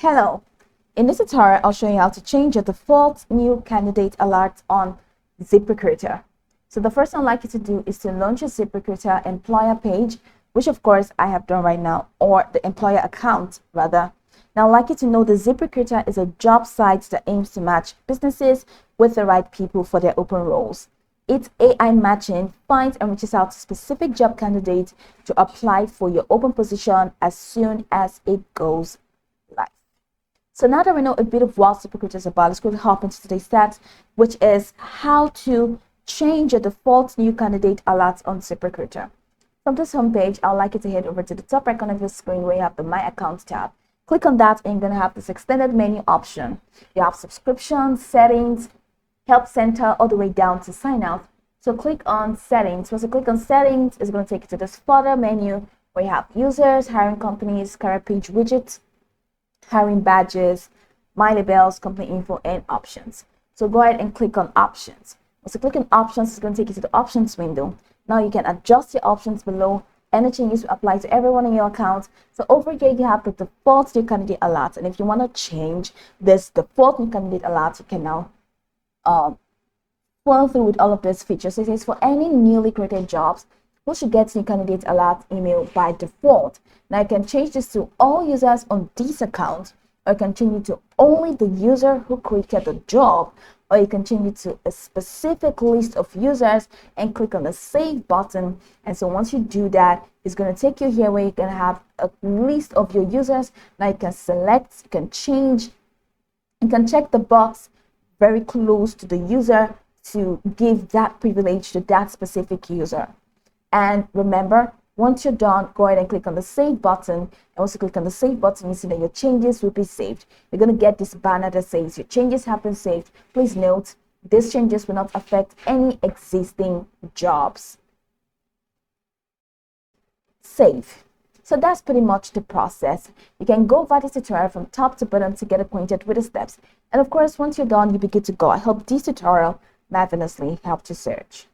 Hello, in this tutorial I'll show you how to change your default new candidate alert on Ziprecruiter. So the first thing I'd like you to do is to launch your Ziprecruiter employer page, which of course I have done right now, or the employer account rather. Now I'd like you to know the Ziprecruiter is a job site that aims to match businesses with the right people for their open roles. Its AI matching finds and reaches out to specific job candidates to apply for your open position as soon as it goes live. So now that we know a bit of what Ziprecruiter is about, let's quickly hop into today's stats, which is how to change your default new candidate alerts on Ziprecruiter. From this homepage, I'd like you to head over to the top right corner of your screen where you have the My Account tab. Click on that and you're going to have this extended menu option. You have subscriptions, settings, help center, all the way down to sign out. So click on settings. Once you click on settings, it's going to take you to this further menu where you have users, hiring companies, career page widgets, hiring badges, my labels, company info, and options. So go ahead and click on options. Once you click on options, it's going to take you to the options window. Now you can adjust your options below. Any changes will apply to everyone in your account. So over here you have the default new candidate alert, and if you want to change this default new candidate alert, you can now follow through with all of these features. So it says for any newly created jobs, who should get new candidate alert email by default. Now you can change this to all users on this account, or you can change it to only the user who created the job, or you can change it to a specific list of users and click on the save button. And so once you do that, it's going to take you here where you can have a list of your users. Now you can select, you can change, you can check the box very close to the user to give that privilege to that specific user. And remember, once you're done, go ahead and click on the save button. And once you click on the save button, you see that your changes will be saved. You're going to get this banner that says your changes have been saved. Please note, these changes will not affect any existing jobs. Save. So that's pretty much the process. You can go over this tutorial from top to bottom to get acquainted with the steps. And of course, once you're done, you'll be good to go. I hope this tutorial marvelously helped you search.